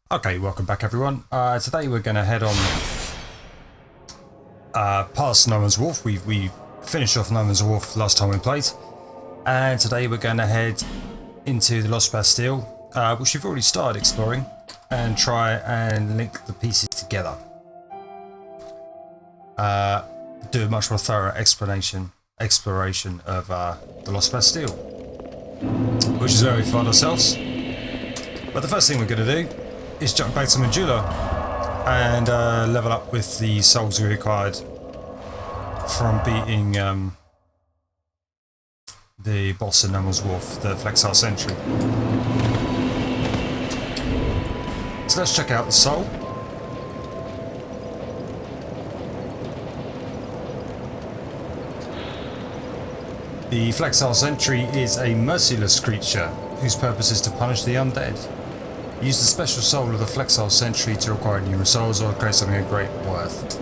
Okay, welcome back everyone. Today we're going to head on past No Man's Wharf. We finished off No Man's Wharf last time we played, and today we're going to head into the Lost Bastille, which we've already started exploring, and try and link the pieces together. Do a much more thorough exploration of the Lost Bastille, which is where we find ourselves. But the first thing we're going to do is jump back to Medulla and level up with the souls we acquired from beating the boss in No Man's Wharf, the Flexile Sentry. So let's check out the soul. The Flexile Sentry is a merciless creature whose purpose is to punish the undead. Use the special soul of the Flexile Sentry to acquire numerous souls or create something of great worth.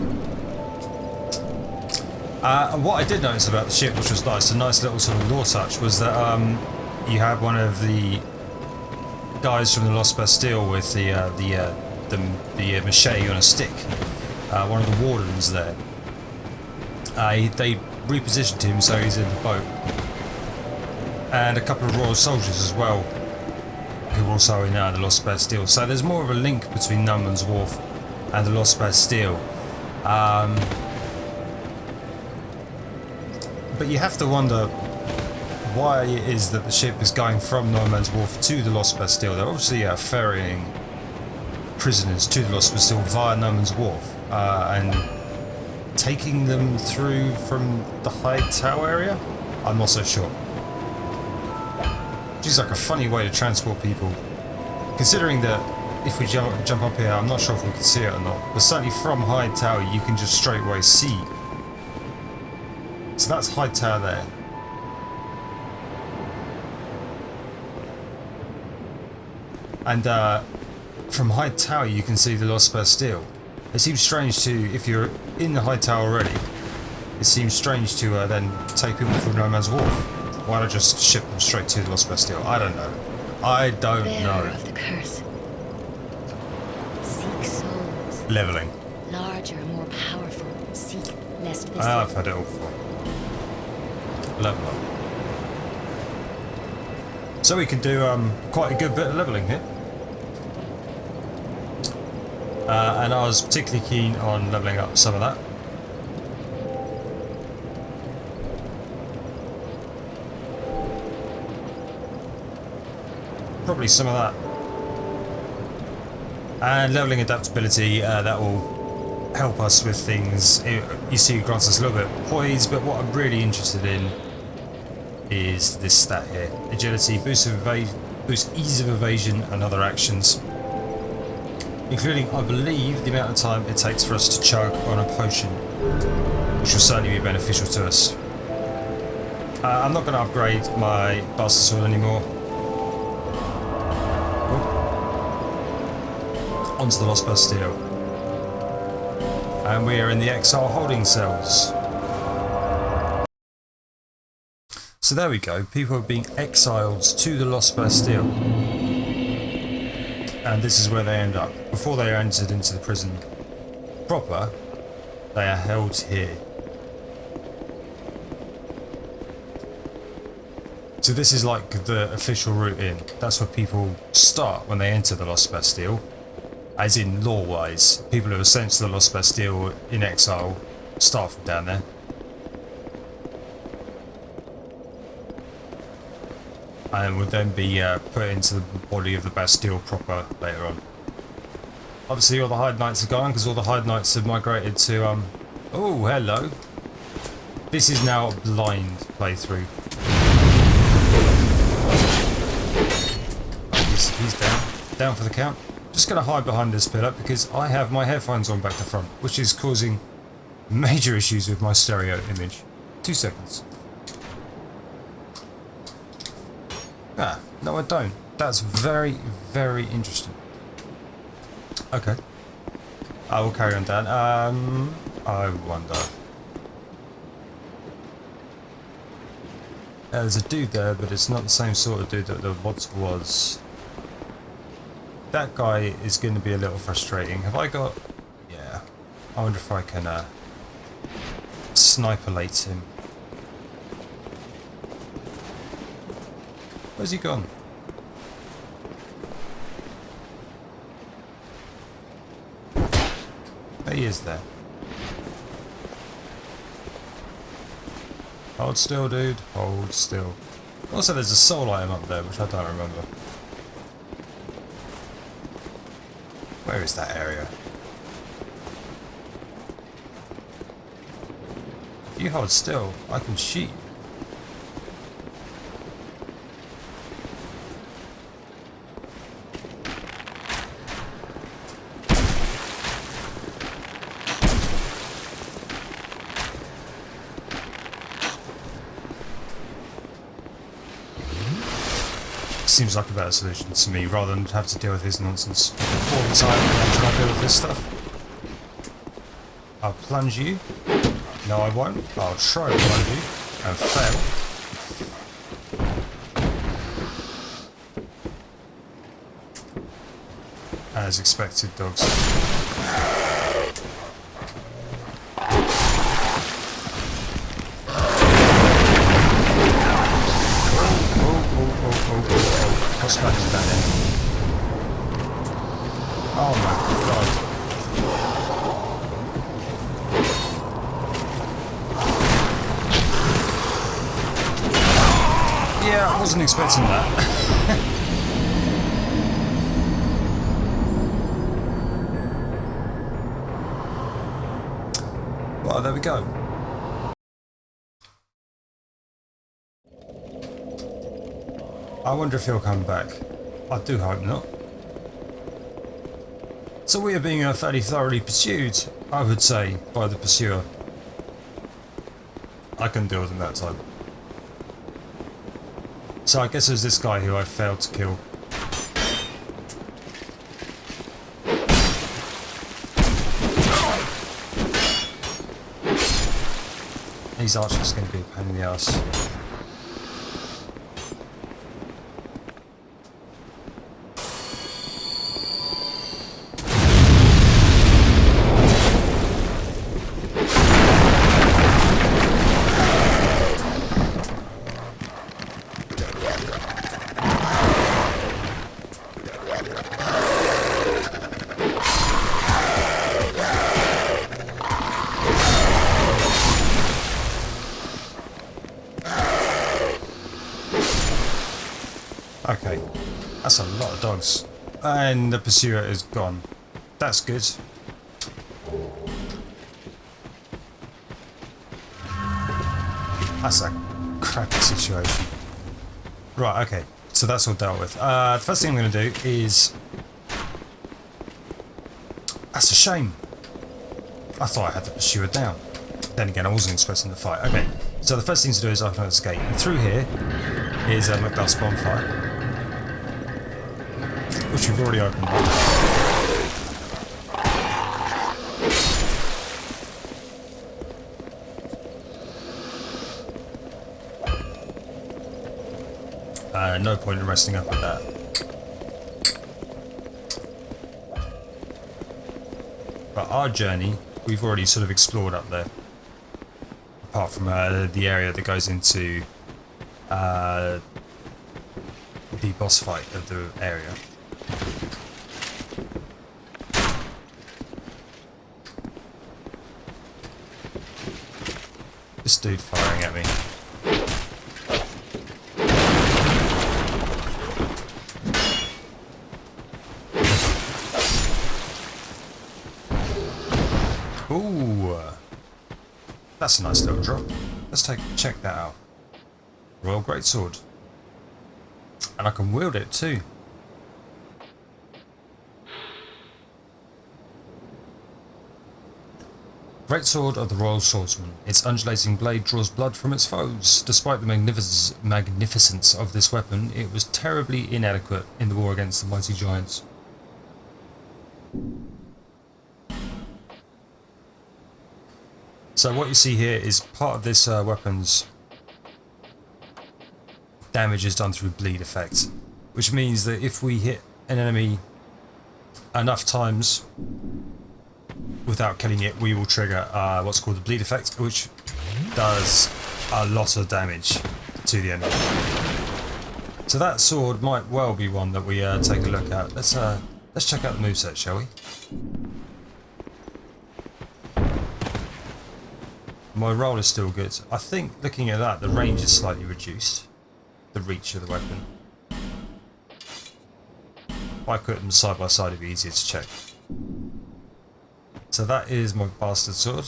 And what I did notice about the ship, which was nice, a nice little sort of lore touch, was that you had one of the guys from the Lost Bastille with the machete on a stick. One of the wardens there. They repositioned him so he's in the boat, and a couple of royal soldiers as well, who are also in the Lost Bastille. So there's more of a link between No Man's Wharf and the Lost Bastille. But you have to wonder why it is that the ship is going from No Man's Wharf to the Lost Bastille. They're obviously ferrying prisoners to the Lost Bastille via No Man's Wharf and taking them through from the Hyde Tower area? I'm not so sure. Which is like a funny way to transport people, considering that if we jump up here, I'm not sure if we can see it or not, but certainly from Hyde Tower you can just straight away see. So that's Hyde Tower there. And from Hyde Tower you can see the Lost Bastille. It seems strange to, if you're in the Hyde Tower already, it seems strange to then take people through No Man's Wharf. Why not just ship them straight to the Lost Bastille? I don't know. I don't know. Of the curse. Seek souls. Leveling. Larger, more powerful. Seek lest this. I've had it all before. Level up. So we can do quite a good bit of leveling here. And I was particularly keen on leveling up some of that. Probably some of that. And leveling adaptability, that will help us with things. You see, it grants us a little bit of poise, but what I'm really interested in is this stat here. Agility, boost ease of evasion and other actions, including, I believe, the amount of time it takes for us to chug on a potion, which will certainly be beneficial to us. I'm not going to upgrade my Bastille sword anymore. Onto the Lost Bastille. And we are in the exile holding cells. So there we go, people are being exiled to the Lost Bastille. And this is where they end up. Before they are entered into the prison proper, they are held here. So this is like the official route in. That's where people start when they enter the Lost Bastille. As in lore-wise, people who are sent to the Lost Bastille in exile start from down there. And would then be put into the body of the Bastille proper later on. Obviously all the Hyde Knights are gone because all the Hyde Knights have migrated to oh, hello. This is now a blind playthrough. Oh, he's down for the count. Just going to hide behind this pillar because I have my headphones on back to front, which is causing major issues with my stereo image. 2 seconds. Ah, no I don't. That's very, very interesting. Okay. I will carry on down. I wonder. There's a dude there, but it's not the same sort of dude that there once was. that guy is going to be a little frustrating. Have I got... Yeah. I wonder if I can sniper-late him. Where's he gone? There he is there. Hold still, dude. Hold still. Also, there's a soul item up there, which I don't remember. Where is that area? If you hold still, I can shoot you. Seems like a better solution to me, rather than have to deal with his nonsense all the time and try to deal with this stuff. I'll plunge you. No, I won't. I'll try to plunge you and fail. As expected, dogs. What's going on down there? Oh my god. Yeah, I wasn't expecting that. Well, there we go. I wonder if he'll come back. I do hope not. So we are being fairly thoroughly pursued, I would say, by the pursuer. I couldn't deal with him that time. So I guess it was this guy who I failed to kill. These archers are going to be a pain in the ass. Okay, that's a lot of dogs. And the pursuer is gone. That's good. That's a crappy situation. Right, okay, so that's all dealt with. The first thing I'm going to do is... That's a shame. I thought I had the pursuer down. Then again, I wasn't expecting the fight. Okay, so the first thing to do is open this gate. And through here is a Macduff's bonfire, which we've already opened up. No point in resting up with that. But our journey, we've already sort of explored up there. Apart from the area that goes into the boss fight of the area. This dude firing at me. Ooh, that's a nice little drop. Let's check that out. Royal Greatsword. And I can wield it too. Greatsword of the Royal Swordsman. Its undulating blade draws blood from its foes. Despite the magnificence of this weapon, it was terribly inadequate in the war against the mighty giants. So what you see here is part of this weapon's damage is done through bleed effect, which means that if we hit an enemy enough times without killing it, we will trigger what's called the bleed effect, which does a lot of damage to the enemy. So that sword might well be one that we take a look at. Let's check out the moveset, shall we? My roll is still good. I think looking at that, the range is slightly reduced. The reach of the weapon. If I put them side by side, it'd be easier to check. So that is my bastard sword.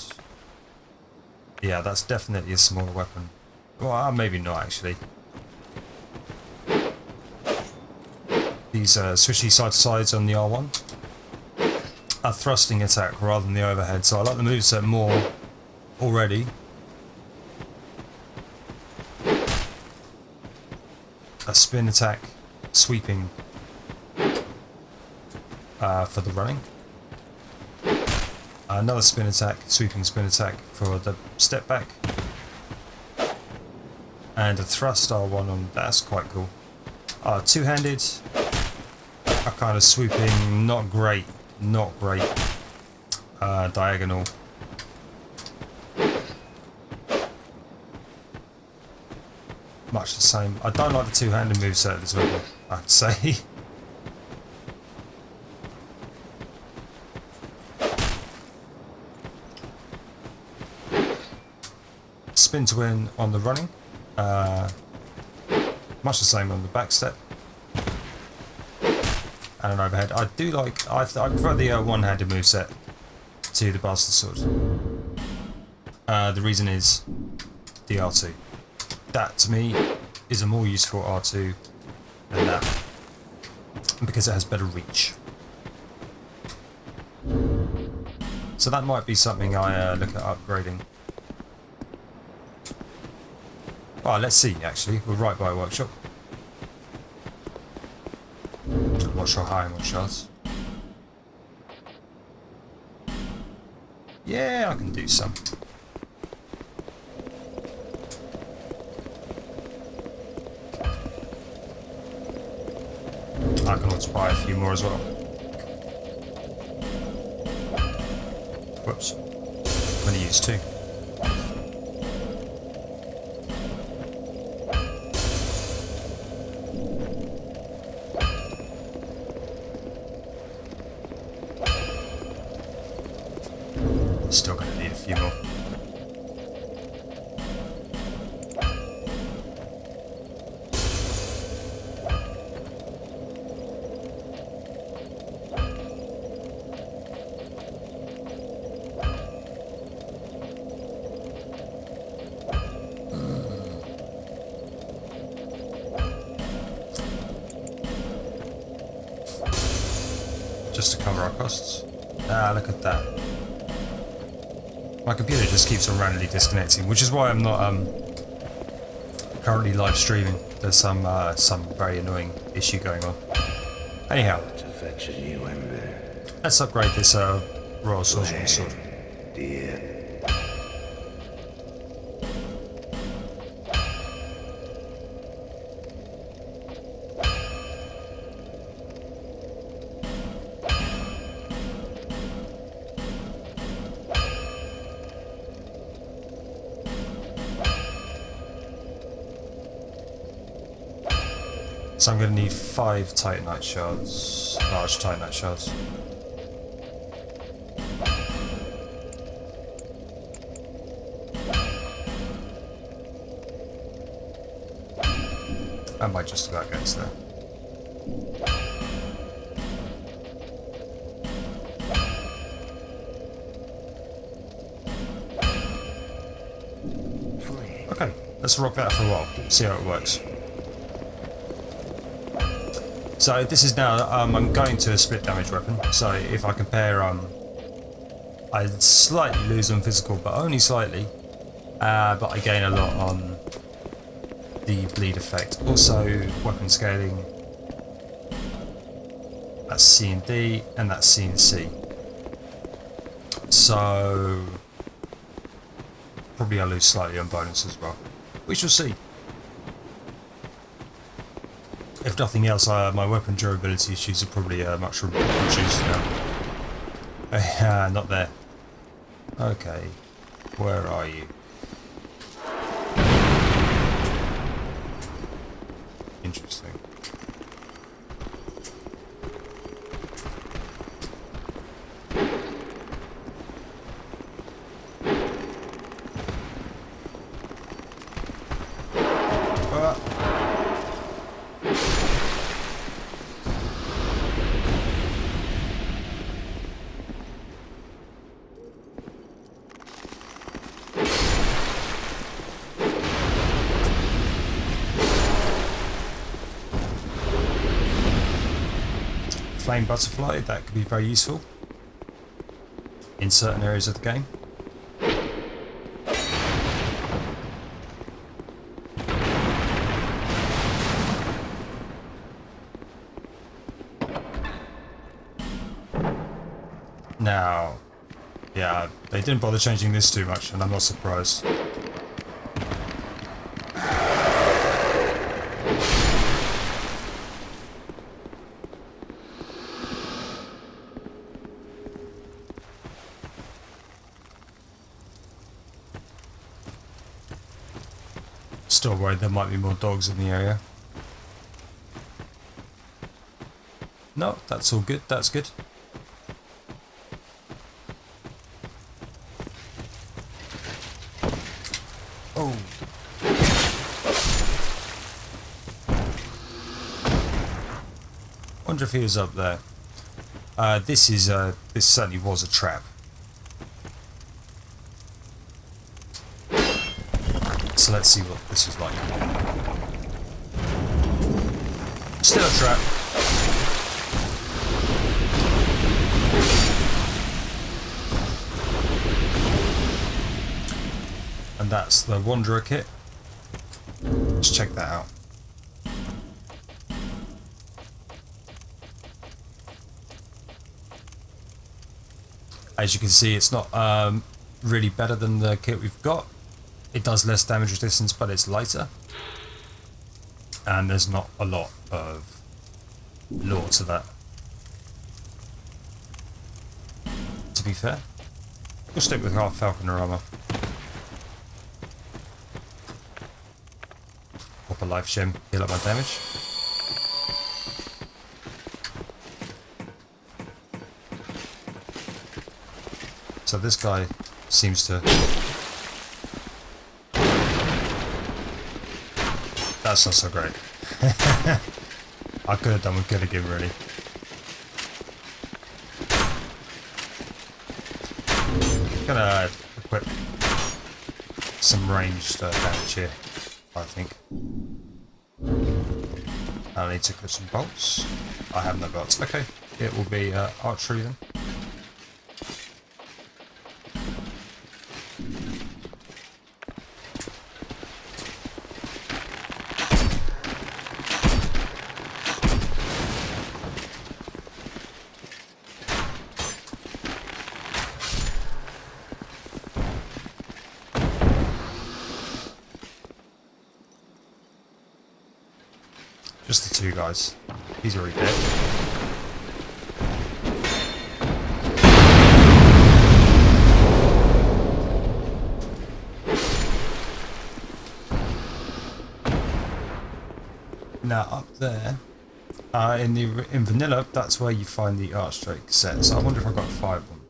Yeah, that's definitely a smaller weapon. Well, maybe not actually. These swishy side to sides on the R1 are thrusting attack rather than the overhead, so I like the moveset more already. A spin attack, sweeping for the running. Another spin attack, sweeping spin attack for the step back. And a thrust R1 on, that's quite cool. Two-handed, a kind of swooping, not great. Diagonal. Much the same. I don't like the two-handed moveset of this weapon, I have to say. Spin to win on the running. Much the same on the back step. And an overhead. I do like, I prefer the one-handed moveset to the bastard sword. The reason is the R2. That to me is a more useful R2 than that, because it has better reach. So that might be something I look at upgrading. Oh, let's see, actually. We're right by a workshop. I'm not sure how much shots. Yeah, I can do some. I can also buy a few more as well. Whoops. I'm going to use two. Still going to need a few more. Just to cover our costs. Ah, look at that. My computer just keeps on randomly disconnecting, which is why I'm not currently live streaming. There's some very annoying issue going on. Anyhow, let's upgrade this Royal Swordsman sword. So I'm going to need 5 Titanite shards, large Titanite shards. I might just about get there. Okay, let's rock that for a while, see how it works. So this is now, I'm going to a split damage weapon, so if I compare, I slightly lose on physical, but only slightly, but I gain a lot on the bleed effect. Also, weapon scaling, that's C and D, and that's C and C. So, probably I lose slightly on bonus as well. We shall see. If nothing else, my weapon durability issues are probably much reduced now. Not there. Okay, where are you? Interesting. Flame butterfly, that could be very useful in certain areas of the game. Now, yeah, they didn't bother changing this too much, and I'm not surprised. Still worried there might be more dogs in the area. No, that's all good, that's good. Oh. Wonder if he was up there. This certainly was a trap. So let's see what this is like. Still a trap. And that's the Wanderer kit. Let's check that out. As you can see, it's not really better than the kit we've got. It does less damage resistance, but it's lighter. And there's not a lot of lore to that. To be fair, we'll stick with half Falconer armor. Pop a life gem, heal up my damage. So this guy seems to... That's not so great. I could have done with Gilligan, really. Gonna equip some ranged damage here, I think. I need to equip some bolts. I have no bolts. Okay, it will be archery then. Just the two guys. He's already dead. Now up there, in vanilla, that's where you find the Archdrake set. So I wonder if I got a firebomb.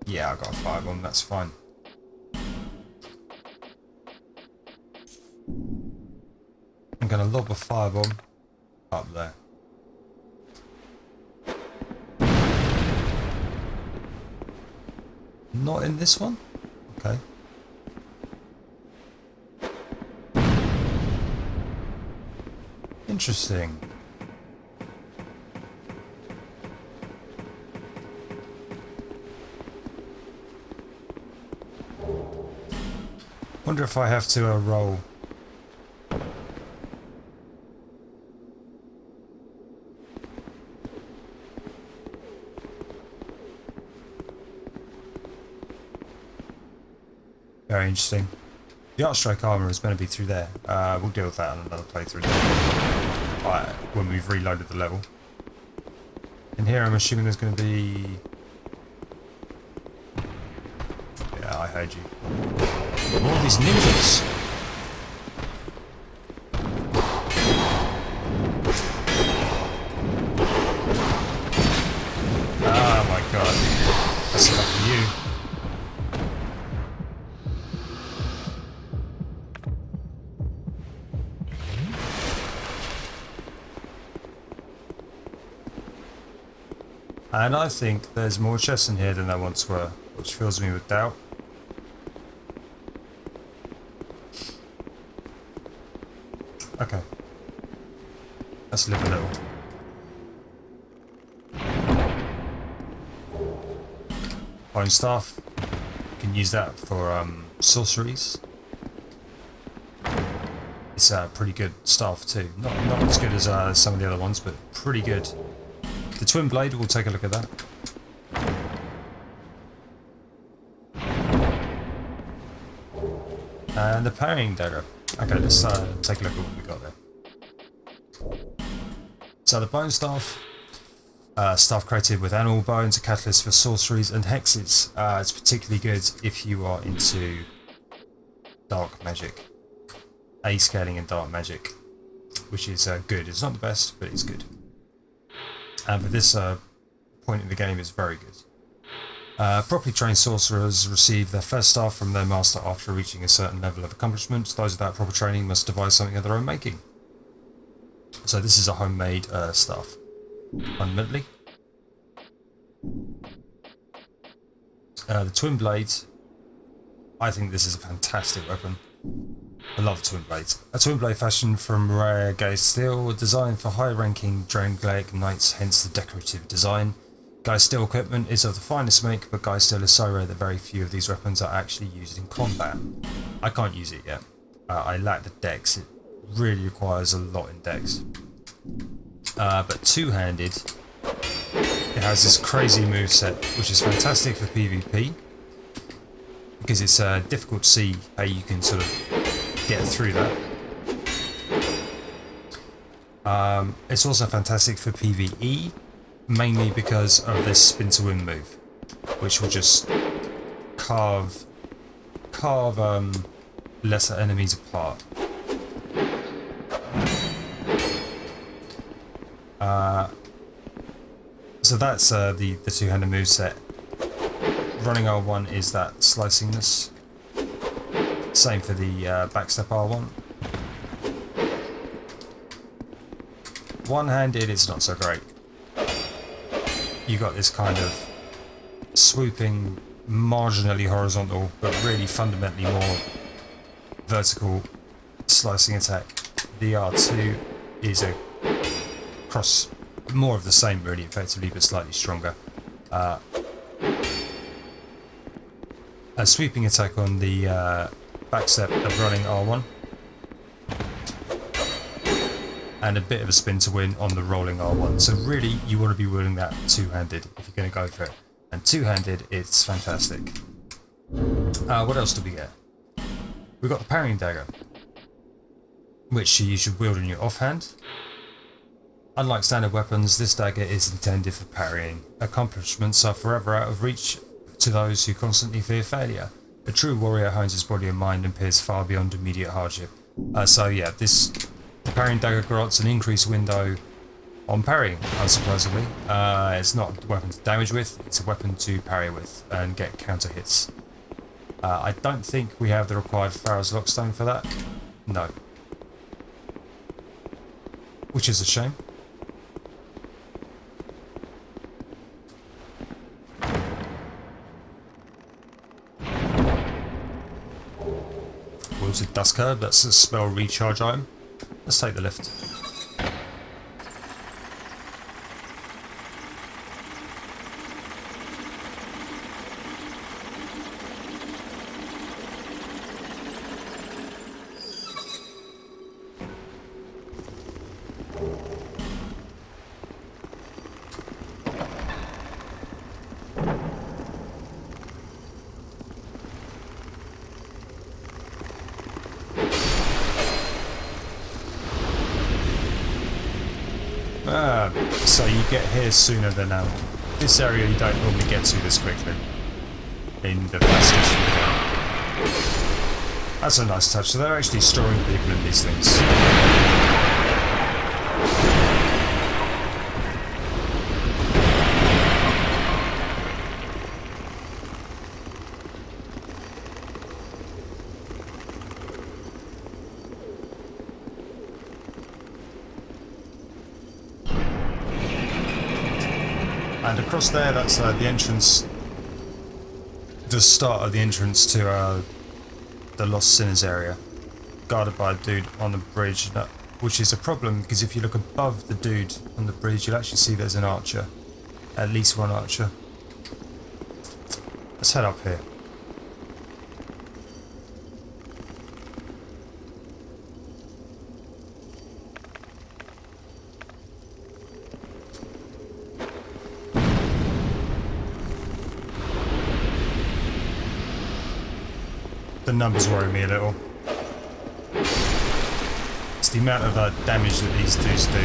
Yeah, I got a firebomb. That's fine. I'm gonna lob a firebomb up there. Not in this one? Okay. Interesting. Wonder if I have to roll. Very interesting. The Archstrike armor is going to be through there. We'll deal with that on another playthrough. When we've reloaded the level. In here, I'm assuming there's going to be... Yeah, I heard you. More of these ninjas! Oh my god. That's enough for you. And I think there's more chests in here than there once were, which fills me with doubt. Okay. Let's live a little. Bone staff. You can use that for sorceries. It's a pretty good staff too. Not as good as some of the other ones, but pretty good. The twin blade, we'll take a look at that. And the parrying dagger. Okay, let's take a look at what we got there. So the bone staff, staff created with animal bones, a catalyst for sorceries and hexes. It's particularly good if you are into dark magic, A-scaling and dark magic, which is good. It's not the best, but it's good. And for this point in the game, it's very good. Properly trained sorcerers receive their first staff from their master after reaching a certain level of accomplishment. Those without proper training must devise something of their own making. So this is a homemade staff, fundamentally. The twin blades, I think this is a fantastic weapon. I love twin blades. A twin blade fashioned from rare Bastille, designed for high-ranking Drangleic knights, hence the decorative design. Bastille equipment is of the finest make, but Bastille is so rare that very few of these weapons are actually used in combat. I can't use it yet. I lack the dex. It really requires a lot in dex. But two-handed, it has this crazy moveset, which is fantastic for PvP, because it's difficult to see how you can sort of get through that. It's also fantastic for PvE, mainly because of this spin to win move, which will just carve lesser enemies apart. So that's the two-handed moveset. Running R1 is that slicingness. Same for the backstep R1. One-handed, it's not so great. You got this kind of swooping, marginally horizontal, but really fundamentally more vertical slicing attack. The R2 is a cross, more of the same really, effectively, but slightly stronger. A sweeping attack on the backstep of running R1. And a bit of a spin to win on the rolling R1. So really, you want to be wielding that two-handed if you're going to go for it. And two-handed, it's fantastic. What else do we get? We've got the parrying dagger, which you should wield in your offhand. Unlike standard weapons, this dagger is intended for parrying. Accomplishments are forever out of reach to those who constantly fear failure. A true warrior hones his body and mind and peers far beyond immediate hardship. So yeah, the parrying dagger grants an increased window on parrying, unsurprisingly. It's not a weapon to damage with, it's a weapon to parry with and get counter hits. I don't think we have the required Pharaoh's Lockstone for that. No. Which is a shame. Wilted Dust Curve, that's a spell recharge item. Let's take the lift. So you get here sooner than this area you don't normally get to this quickly in the Bastille. That's a nice touch. So they're actually storing people in these things. And across there, that's the entrance, the start of the entrance to the Lost Sinners area, guarded by a dude on the bridge, which is a problem because if you look above the dude on the bridge, you'll actually see there's an archer, at least one archer. Let's head up here. The numbers worry me a little. It's the amount of damage that these dudes do.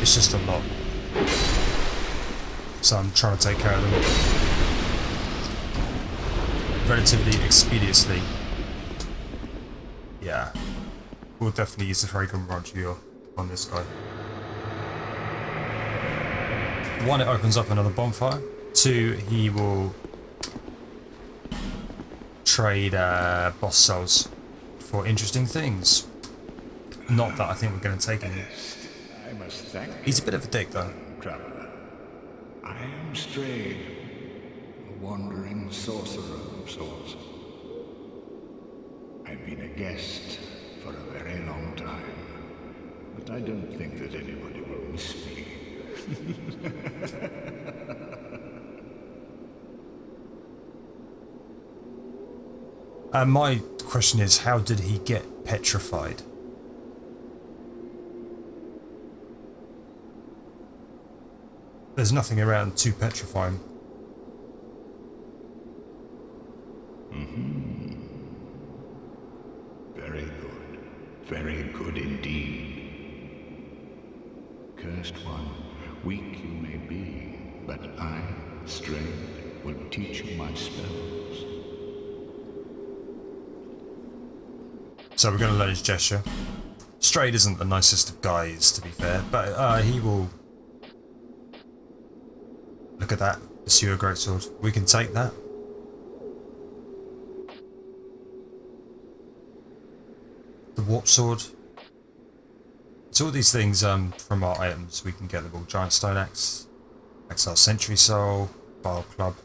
It's just a lot. So I'm trying to take care of them relatively expeditiously. Yeah. We'll definitely use the Fragrant Roger on this guy. One, it opens up another bonfire. Two, he will trade boss souls for interesting things. Not that I think we're going to take him. I must thank He's a bit of a dick though. traveler. I am strayed, a wandering sorcerer of sorts. I've been a guest for a very long time, but I don't think that anybody will miss me. My question is, how did he get petrified? There's nothing around to petrify him. Very good indeed. Cursed one, weak you may be, but I, Strayed, will teach you my spells. So we're going to learn his gesture. Strayed isn't the nicest of guys, to be fair, but he will... Look at that. Pursue a greatsword. We can take that. The warp sword. So all these things from our items, we can get them all. Giant stone axe, Exile Sentry Soul, Bile Club,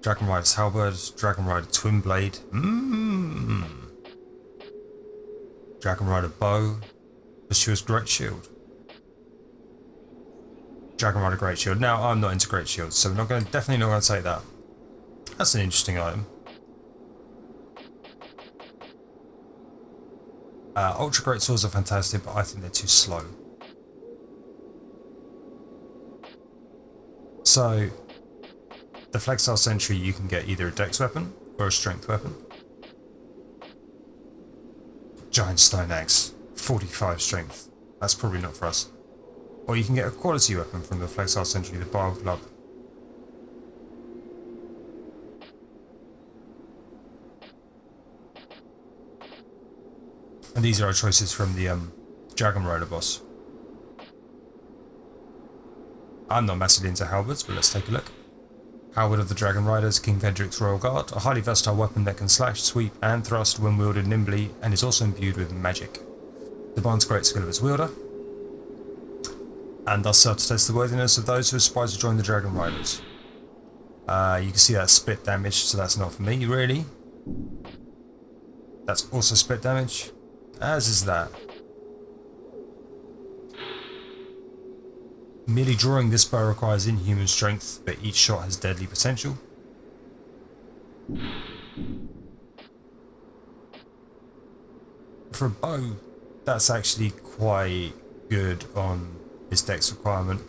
Dragon Rider's Halberd, Dragon Rider Twin Blade, Dragon Rider Bow, Pursuer's Great Shield, Dragon Rider Great Shield. Now I'm not into Great Shields, so we're not going, definitely not going to take that. That's an interesting item. Ultra Great Swords are fantastic, but I think they're too slow. So, the Flexile Sentry, you can get either a dex weapon or a strength weapon. Giant Stone Axe, 45 strength. That's probably not for us. Or you can get a quality weapon from the Flexile Sentry, the Bile Club. And these are our choices from the Dragon Rider boss. I'm not massively into halberds, but let's take a look. Halberd of the Dragon Riders, King Vendrick's Royal Guard, a highly versatile weapon that can slash, sweep, and thrust when wielded nimbly, and is also imbued with magic. Demands great skill of its wielder, and thus serve to test the worthiness of those who aspire to join the Dragon Riders. You can see that split damage, so that's not for me, really. That's also split damage, as is that. Merely drawing this bow requires inhuman strength, but each shot has deadly potential. For a bow, that's actually quite good on his dex requirement.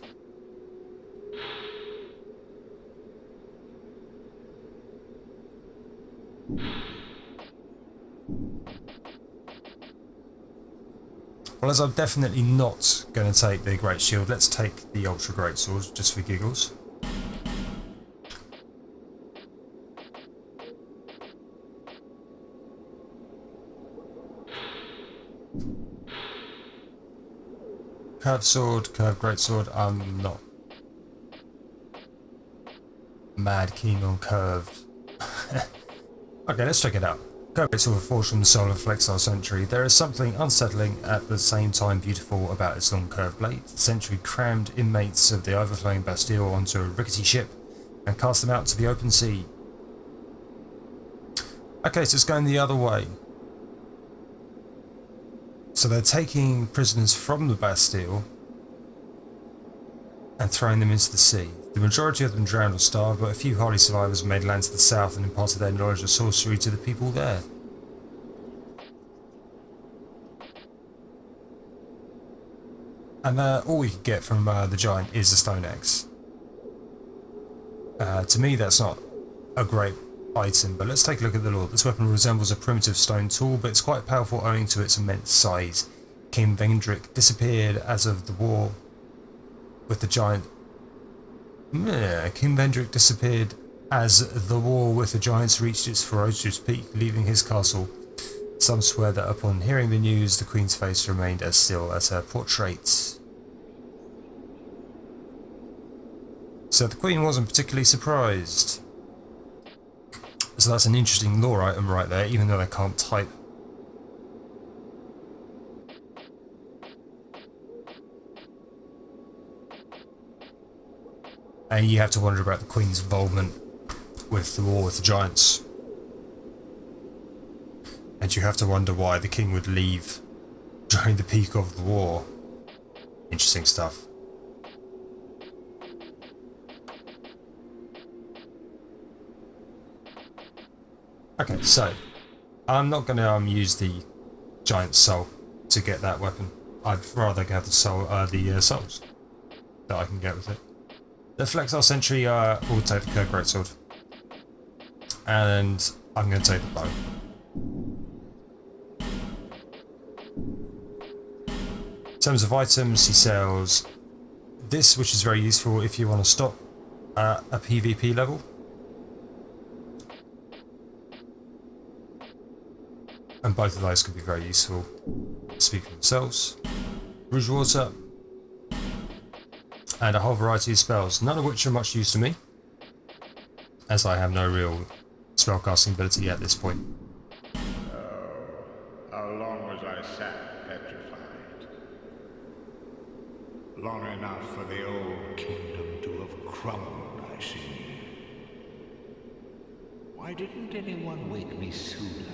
Well, as I'm definitely not going to take the Great Shield, let's take the Ultra Great Sword just for giggles. Curved Sword, Curved Great Sword, I'm not mad keen on curved. Okay, let's check it out. Curved Great Sword forged from the soul of Flexar Sentry. There is something unsettling at the same time beautiful about its long curved blade. The Sentry crammed inmates of the overflowing Bastille onto a rickety ship and cast them out to the open sea. Okay, so it's going the other way. So they're taking prisoners from the Bastille and throwing them into the sea. The majority of them drowned or starved, but a few hardy survivors made land to the south and imparted their knowledge of sorcery to the people there. And all we could get from the giant is a stone axe. To me, that's not a great item, but let's take a look at the lore. This weapon resembles a primitive stone tool, but it's quite powerful owing to its immense size. King Vendrick disappeared as of the war with the giant. King Vendrick disappeared as the war with the giants reached its ferocious peak, leaving his castle. Some swear that upon hearing the news, the Queen's face remained as still as her portrait. So the Queen wasn't particularly surprised. So that's an interesting lore item right there, even though they can't type. And you have to wonder about the Queen's involvement with the war with the giants. And you have to wonder why the King would leave during the peak of the war. Interesting stuff. Okay, so I'm not going to use the giant soul to get that weapon. I'd rather have the soul, the souls that I can get with it. The Flexar Sentry will take the Curved Greatsword, and I'm going to take the bow. In terms of items, he sells this, which is very useful if you want to stop at a PvP level. And both of those could be very useful. Speak for themselves. Rouge Water. And a whole variety of spells, none of which are much use to me, as I have no real spellcasting ability at this point. Oh, how long was I sat petrified? Long enough for the old kingdom to have crumbled, I see. Why didn't anyone wake me sooner?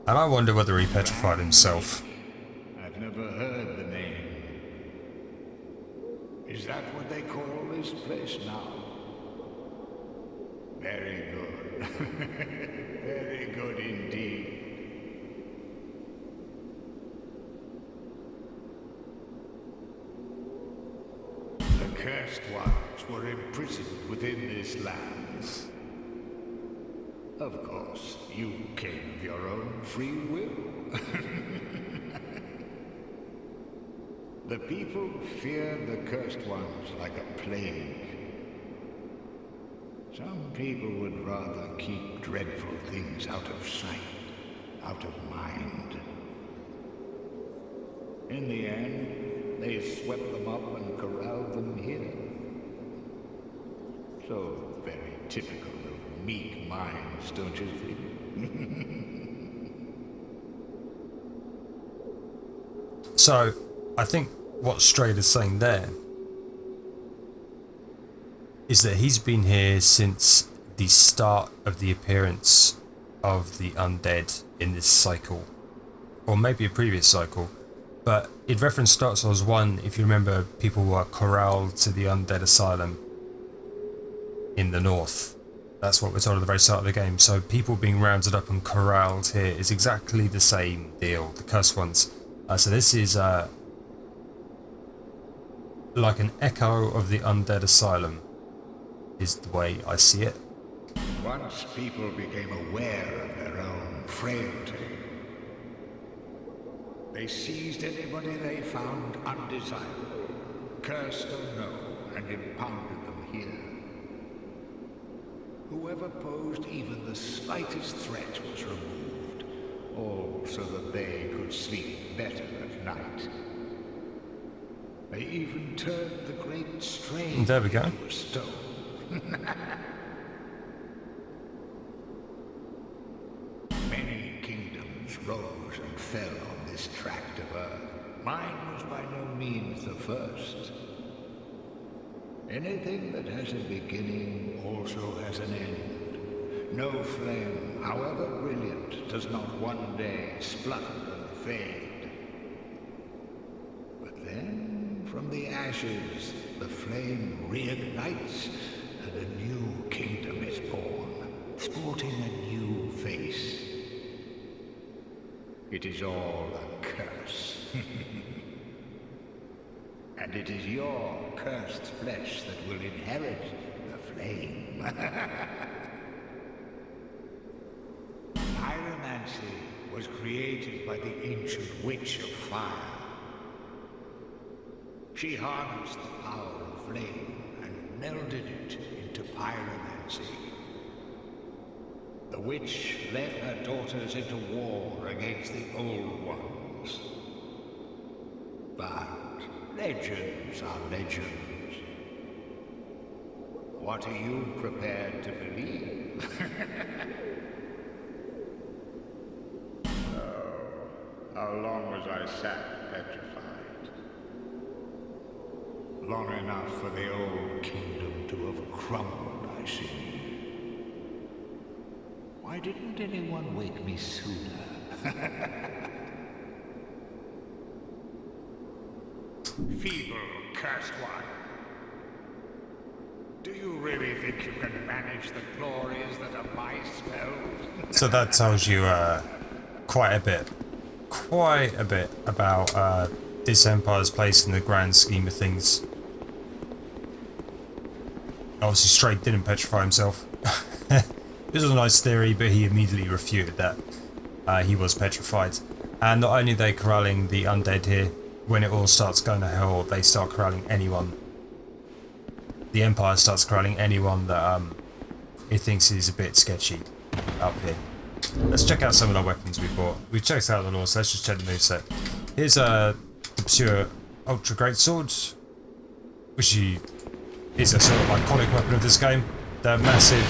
And I wonder whether he petrified himself. I've never heard the name. Is that what they call this place now? Very good. Very good indeed. The cursed ones were imprisoned within this land. Of course, you came of your own free will. The people fear the cursed ones like a plague. Some people would rather keep dreadful things out of sight, out of mind. In the end, they swept them up and corralled them here. So very typical of meek minds, don't you think? So, I think what Strayed is saying there is that he's been here since the start of the appearance of the undead in this cycle, or maybe a previous cycle, but it referenced Dark Souls 1. If you remember, people were corralled to the undead asylum in the north. That's what we're told at the very start of the game. So people being rounded up and corralled here is exactly the same deal, the cursed ones. So this is like an echo of the undead asylum, is the way I see it. Why Once people became aware of their own frailty, they seized anybody they found undesirable, cursed or no, and impounded them here. Whoever posed even the slightest threat was removed, all so that they could sleep better at night. They even turned the great strain There we go. into a stone. Many kingdoms rose and fell on this tract of earth. Mine was by no means the first. Anything that has a beginning also has an end. No flame, however brilliant, does not one day splutter and fade. But then, from the ashes, the flame reignites, and a new kingdom is born, sporting a new face. It is all a curse. And it is your cursed flesh that will inherit the flame. Pyromancy was created by the ancient witch of fire. She harnessed the power of flame and melded it into pyromancy. The witch led her daughters into war against the old ones. But legends are legends. What are you prepared to believe? Oh, how long was I sat petrified? Long enough for the old kingdom to have crumbled, I see. Why didn't anyone wake me sooner? Feeble, cursed one. Do you really think you can manage the glories that are my spells? So that tells you quite a bit about this Empire's place in the grand scheme of things. Obviously, Straight didn't petrify himself. This was a nice theory, but he immediately refuted that he was petrified. And not only are they corralling the undead here, when it all starts going to hell, they start corralling anyone. The Empire starts corralling anyone that it thinks is a bit sketchy up here. Let's check out some of the weapons we bought. We've checked out the lore, so let's just check the moveset. Here's the pure Ultra Greatsword, which is a sort of iconic weapon of this game. The massive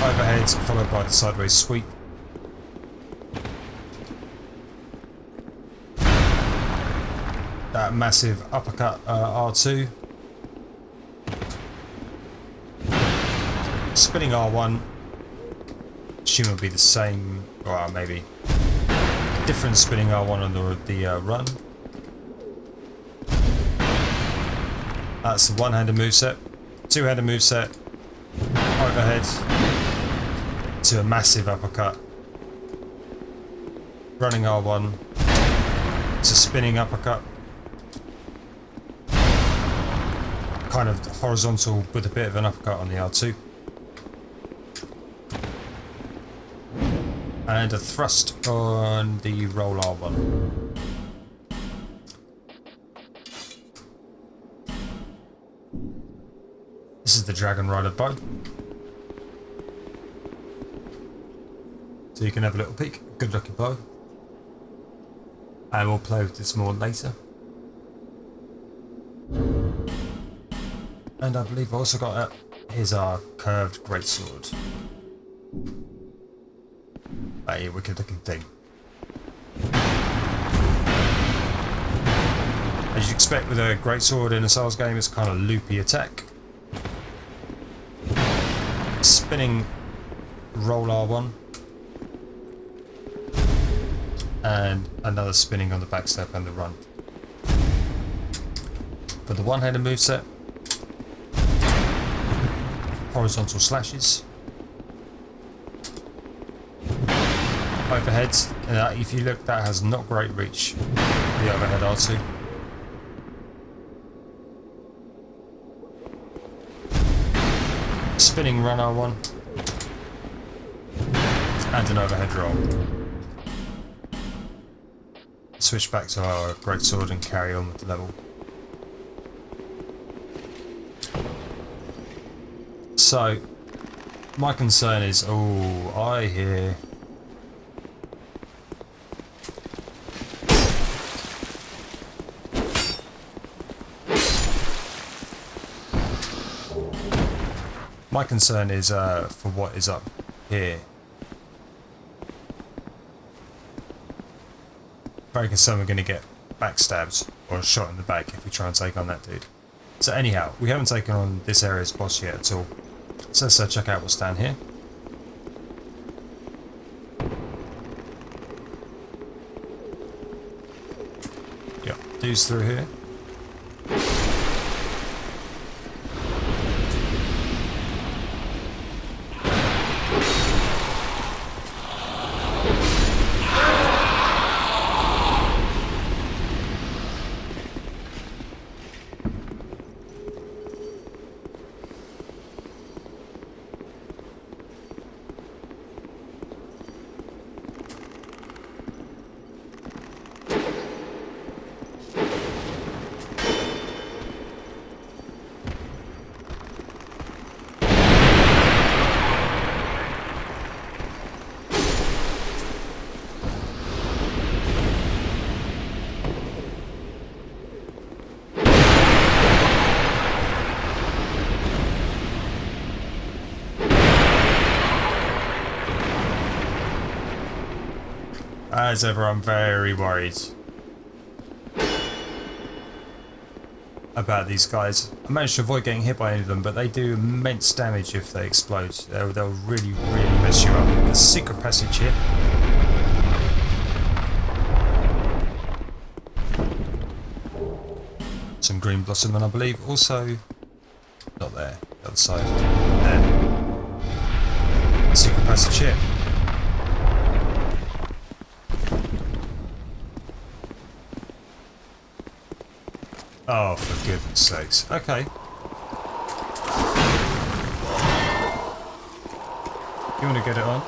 overhead followed by the sideways sweep. That massive uppercut R2. Spinning R1. Assume it'll be the same, or maybe different spinning R1 on the run. That's the one-handed moveset. Two-handed moveset. Overhead to a massive uppercut. Running R1 to spinning uppercut. Kind of horizontal with a bit of an uppercut on the R2. And a thrust on the roll R1. This is the Dragon Rider bow. So you can have a little peek. Good looking bow. And we'll play with this more later. And I believe I also got here's our curved greatsword. A wicked looking thing. As you'd expect with a greatsword in a Souls game, it's kind of loopy attack. Spinning roll R1. And another spinning on the backstep and the run. For the one-handed moveset, horizontal slashes. Overhead, if you look, that has not great reach. The overhead R2. Spinning run R1. and an overhead roll. Switch back to our greatsword and carry on with the level. So, my concern is, oh, I hear... My concern is for what is up here. Very concerned we're going to get backstabbed or shot in the back if we try and take on that dude. So anyhow, we haven't taken on this area's boss yet at all. So let's check out what's down here. Yep, dudes through here. As ever, I'm very worried about these guys. I managed to avoid getting hit by any of them, but they do immense damage if they explode. They'll really, really mess you up. A secret passage here. Some green blossom, and I believe also not there. The other side. There. Secret passage here. Oh, for goodness sakes. Okay. You want to get it on?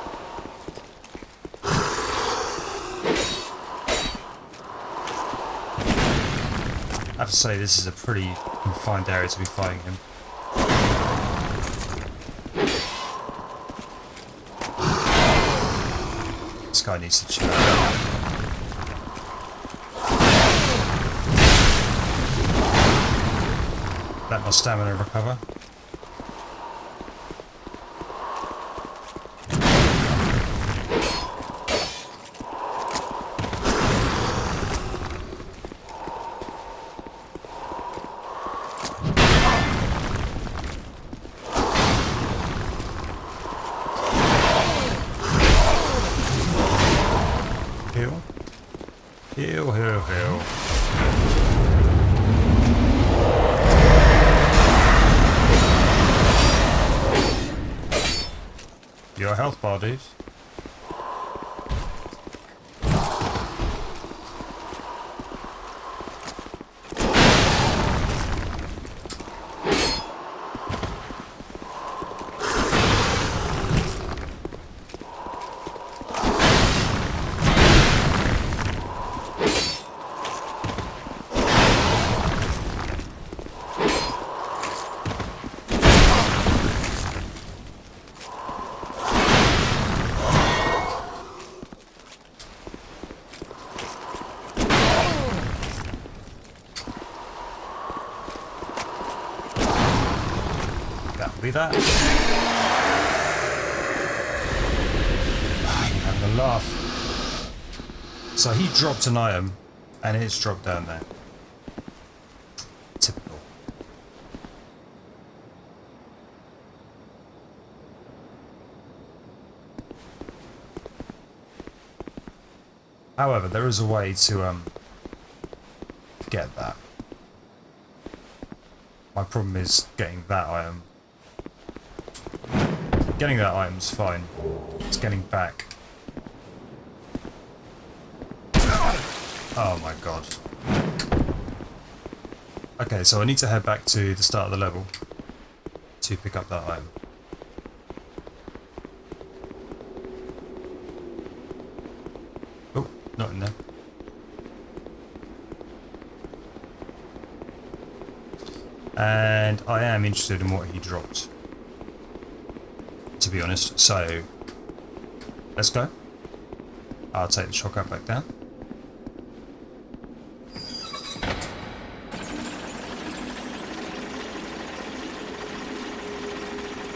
I have to say, this is a pretty confined area to be fighting him. This guy needs to chill out. Let my stamina recover. Heal. Heal, heal, heal. Your health bar, dude. That'll be that. Ah, you're having a laugh. So he dropped an item, and it's dropped down there. Typical. However, there is a way to get that. My problem is getting that item. Getting that item's fine. It's getting back. Oh my god. Okay, so I need to head back to the start of the level to pick up that item. Not in there. And I am interested in what he dropped, to be honest. So, let's go. I'll take the shotgun back down.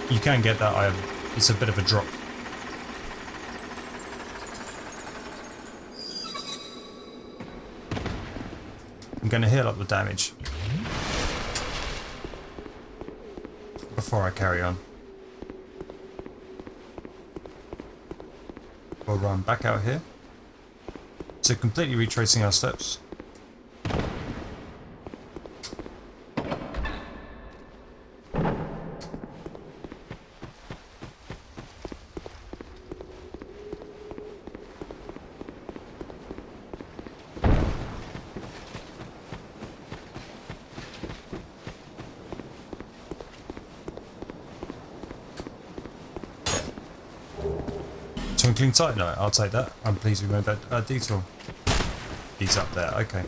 You can get that. It's a bit of a drop. I'm going to heal up the damage before I carry on. We'll run back out here. So completely retracing our steps. Twinkling Titanite, I'll take that. I'm pleased we made that detour. He's up there, okay.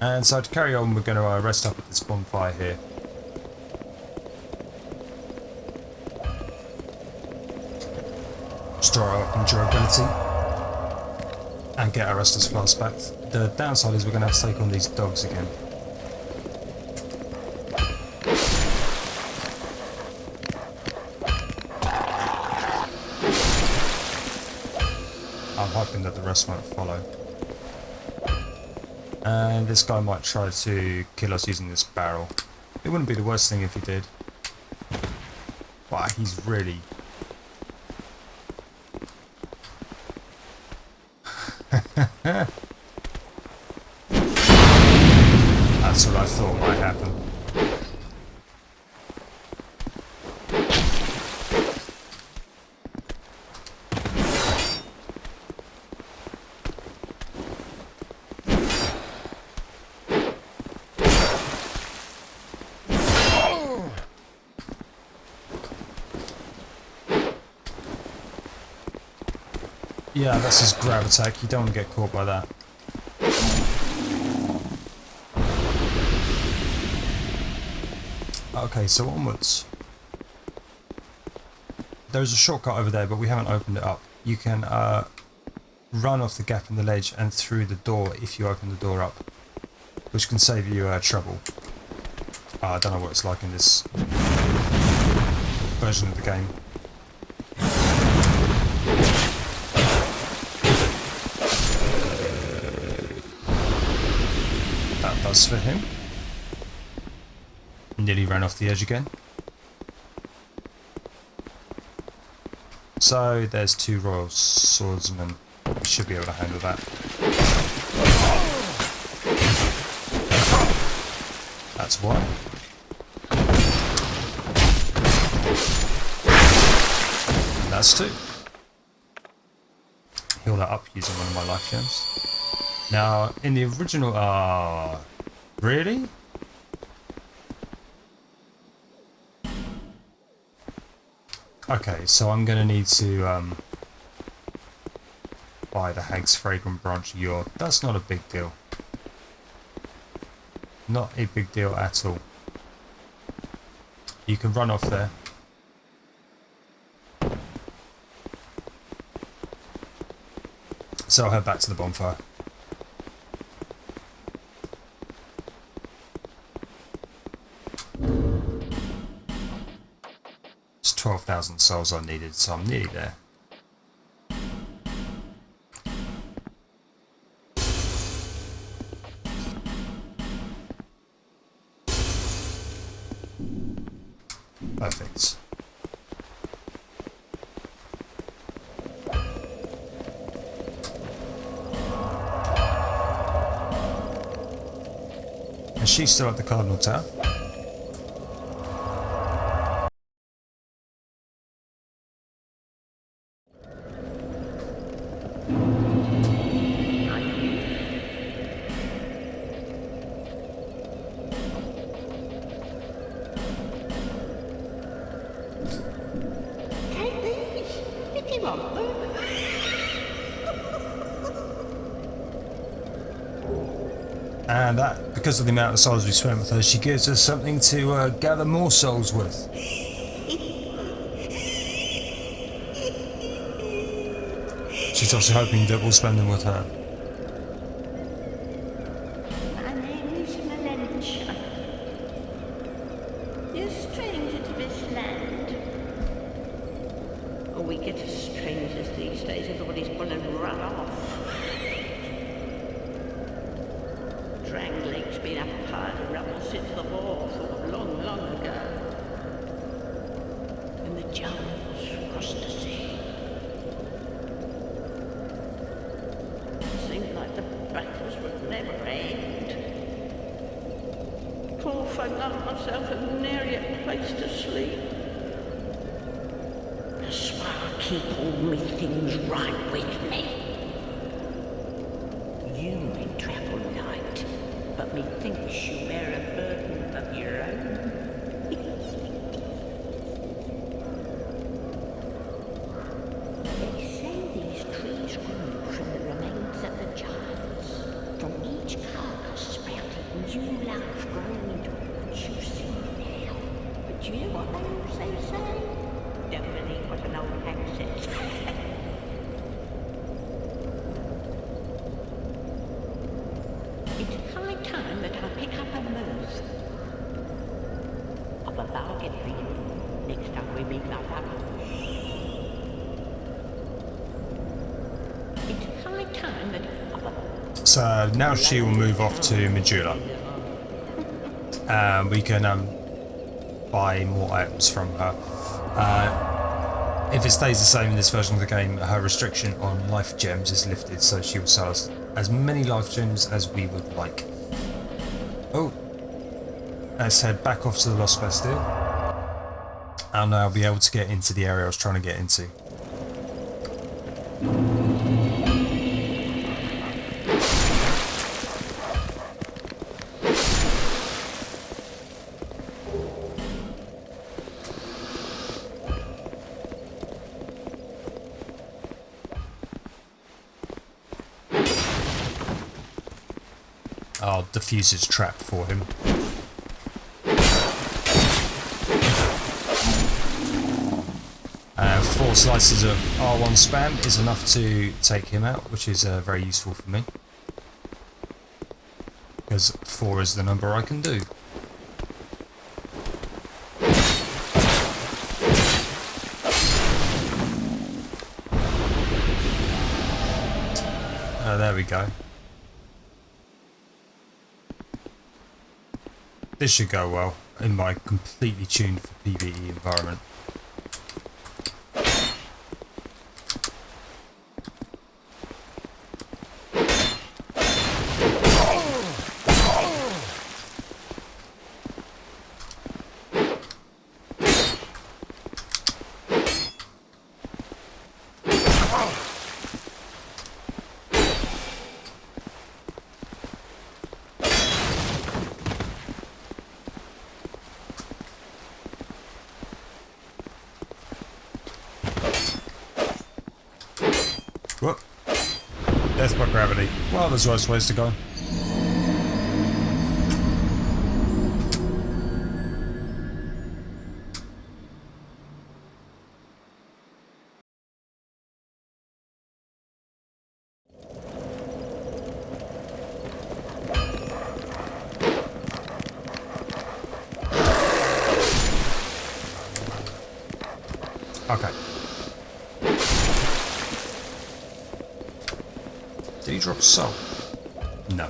And so to carry on, we're going to rest up at this bonfire here. Restore our weapon durability. And get our Restless Flask back. The downside is we're going to have to take on these dogs again. I'm hoping that the rest won't follow. And this guy might try to kill us using this barrel. It wouldn't be the worst thing if he did. But he's really... That's what I thought might happen. Yeah, that's his grab attack. You don't want to get caught by that. Okay, so onwards. There's a shortcut over there, but we haven't opened it up. You can run off the gap in the ledge and through the door if you open the door up, which can save you trouble. I don't know what it's like in this version of the game. That does for him. Nearly ran off the edge again. So there's two Royal Swordsmen. We should be able to handle that. That's one. And that's two. Heal that up using one of my life gems. Now, in the original... really? Okay, so I'm going to need to buy the Hag's Fragrant Branch Yor. That's not a big deal. Not a big deal at all. You can run off there. So I'll head back to the bonfire. It's 12,000 souls I needed, so I'm nearly there. Perfect. And she's still at the Cardinal Tower. And that, because of the amount of souls we spent with her, she gives us something to gather more souls with. She's also hoping that we'll spend them with her. My name is Melentia. You're a stranger to this land. Oh, we get as strangers these days. Everybody's gone and run off. Drangleig's been up a pile of rubble since the war fought long, long ago. And the giants crossed the sea. Seemed like the battles would never end. Poor folk like myself have nary a place to sleep. That's why I keep all me things right with me. You may travel light, but methinks you bear a burden of your own. They say these trees grew from the remains of the giants. From each carcass sprouted new life growing into what you see now. But you know what they also say? Don't believe what an old hag says. It's high time that I pick up a move. I've a bargain for you next time we meet like that. It's high time that I've a... So now she will move off to Medulla. We can buy more items from her. If it stays the same in this version of the game, her restriction on life gems is lifted, so she will sell us as many life gems as we would like. Oh, let's head back off to the Lost Bastille, and I'll be able to get into the area I was trying to get into. I'll defuse his trap for him. 4 slices of R1 spam is enough to take him out, which is very useful for me. Because 4 is the number I can do. There we go. This should go well in my completely tuned for PvE environment. Whoop. Death by gravity. Well, there's worse ways to go. Okay. Did he drop a soul? No.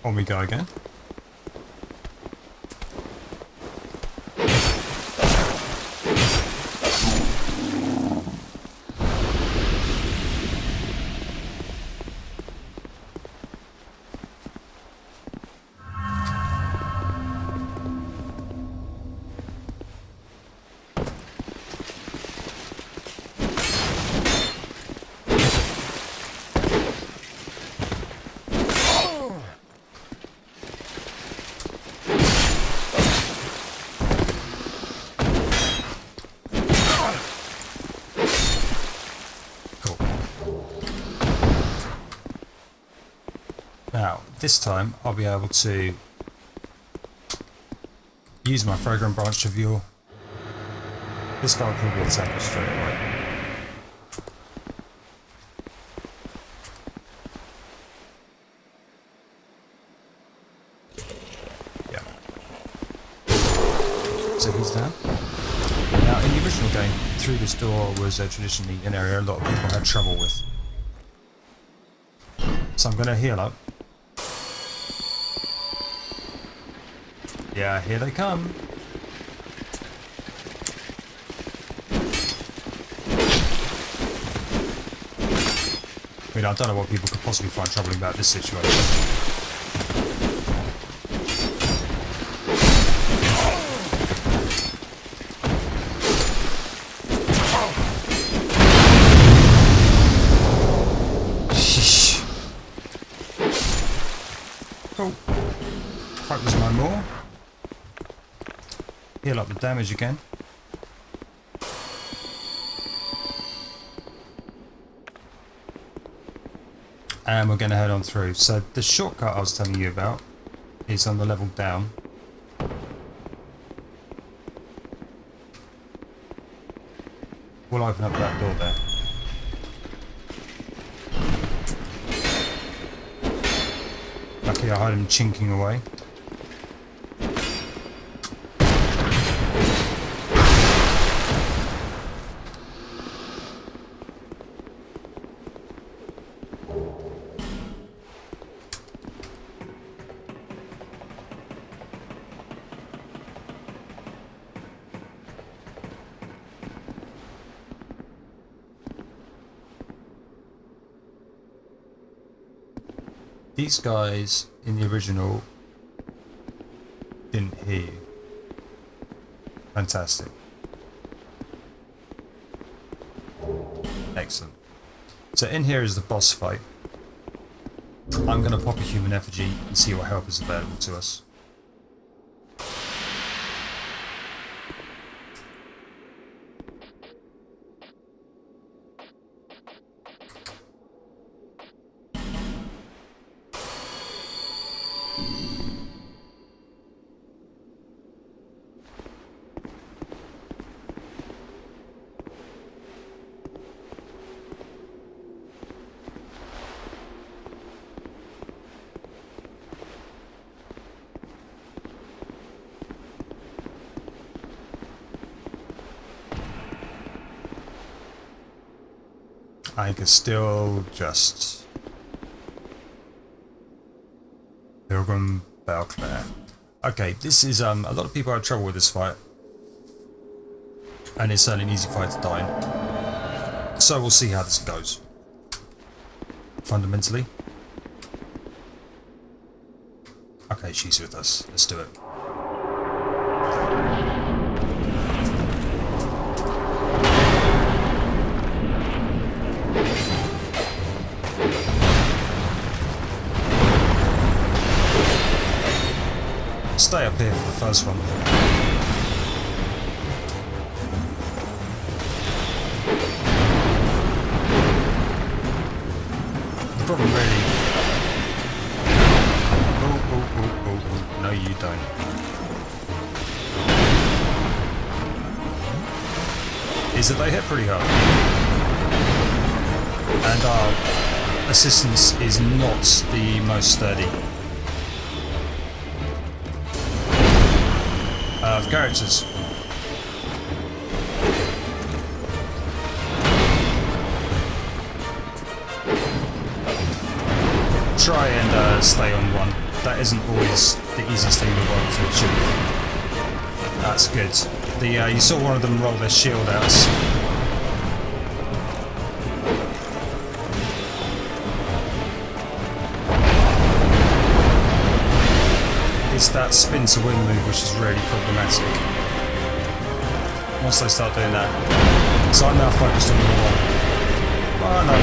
On we go again. this time I'll be able to use my fragrant branch to view. This guy will probably attack us straight away. Yeah. So he's down. Now, in the original game, through this door was traditionally an area a lot of people had trouble with. So I'm going to heal up. Yeah, here they come. I mean, I don't know what people could possibly find troubling about this situation. Cool. Hope there's no more. Heal up the damage again. And we're going to head on through. So the shortcut I was telling you about is on the level down. We'll open up that door there. Luckily I heard him chinking away. These guys in the original didn't hear you. Fantastic. Excellent. So in here is the boss fight. I'm going to pop a human effigy and see what help is available to us. I can still just Pilgrim Belclair. Okay, this is a lot of people have trouble with this fight, and it's certainly an easy fight to die in. So we'll see how this goes. Fundamentally. Okay, she's with us. Let's do it. Stay up here for the first one. The problem really... Oh. No, you don't. Is that they hit pretty hard. And our assistance is not the most sturdy of characters. Try and stay on one. That isn't always the easiest thing in the world to achieve. That's good. You saw one of them roll their shield out. It's that spin to win move which is really problematic. Once they start doing that. So I'm now focused on the one. Oh no.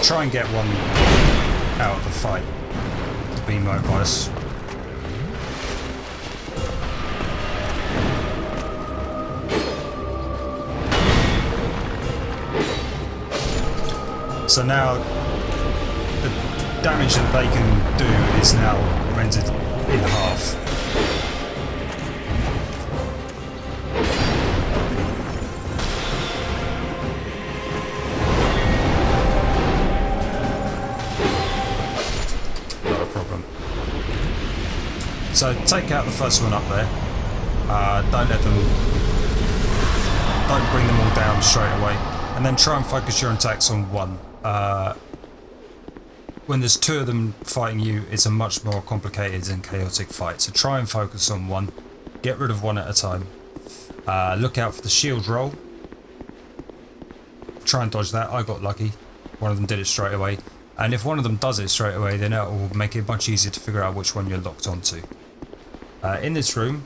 try and get one out of the fight would be my advice. So now the damage that they can do is now rendered in half. Not a problem. So take out the first one up there. Don't bring them all down straight away. And then try and focus your attacks on one. When there's two of them fighting you, it's a much more complicated and chaotic fight. So try and focus on one. Get rid of one at a time. Look out for the shield roll. Try and dodge that. I got lucky. One of them did it straight away. And if one of them does it straight away, then it will make it much easier to figure out which one you're locked onto. In this room,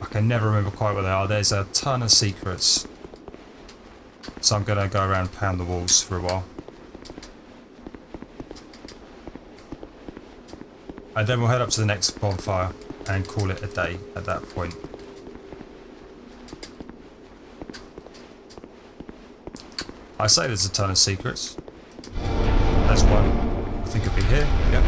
I can never remember quite where they are. There's a ton of secrets. So I'm going to go around and pound the walls for a while. And then we'll head up to the next bonfire and call it a day at that point. I say there's a ton of secrets. There's one. I think it'll be here. Yep.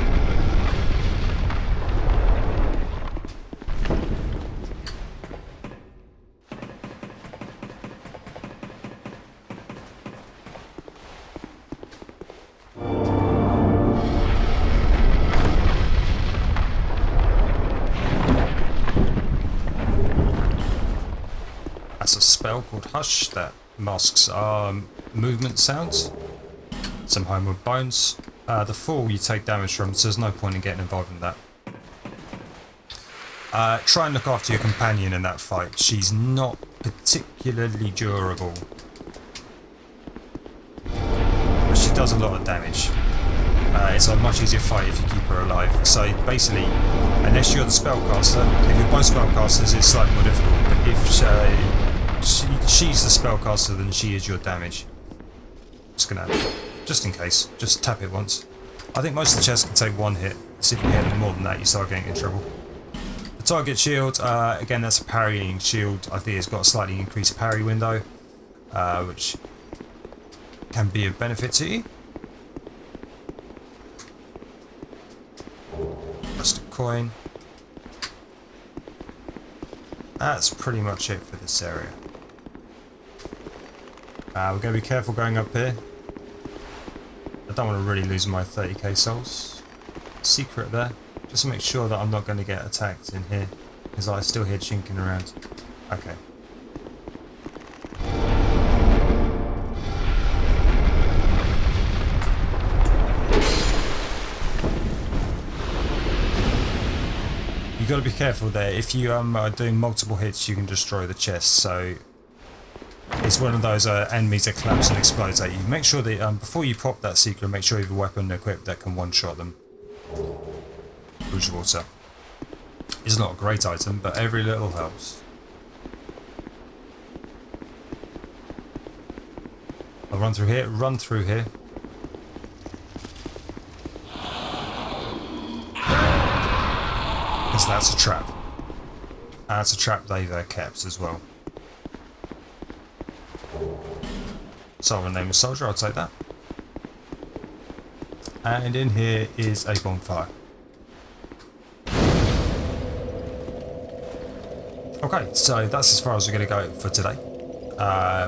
That's a spell called Hush that masks movement sounds. Some homeward bones. The fall you take damage from, so there's no point in getting involved in that. Try and look after your companion in that fight. She's not particularly durable, but she does a lot of damage. It's a much easier fight if you keep her alive. So basically, unless you're the spellcaster, if you're both spellcasters, it's slightly more difficult. But if she's the spellcaster, then she is your damage. Just in case, just tap it once. I think most of the chests can take one hit. So if you hit more than that, you start getting in trouble. The target shield, again, that's a parrying shield. I think it's got a slightly increased parry window, which can be of benefit to you. Just a coin. That's pretty much it for this area. We're going to be careful going up here. I don't want to really lose my 30k souls. Secret there. Just to make sure that I'm not going to get attacked in here. Because I still hear chinking around. Okay. You got to be careful there. If you are doing multiple hits, you can destroy the chest. So it's one of those enemies that collapse and explodes at you. Make sure that before you pop that secret, make sure you have a weapon equipped that can one-shot them. Rouge water. It's not a great item, but every little helps. I'll run through here. Run through here. Because that's a trap. That's a trap they've kept as well. Sovereign name of soldier, I'll take that. And in here is a bonfire. Okay, so that's as far as we're going to go for today.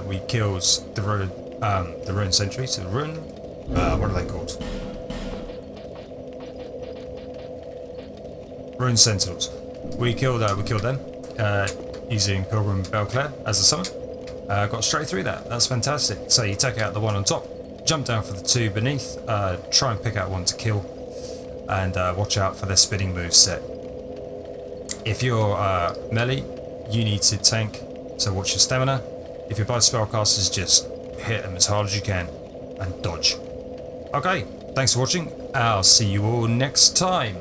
We killed the ruin sentries. The ruin, what are they called? Ruin Sentinels. We killed them using Pilgrim Belclair as a summon. Got straight through that. That's fantastic. So you take out the one on top, jump down for the two beneath, try and pick out one to kill, and watch out for their spinning move set. If you're melee, you need to tank, so watch your stamina. If you're both spellcasters, just hit them as hard as you can and dodge. Okay, thanks for watching. I'll see you all next time.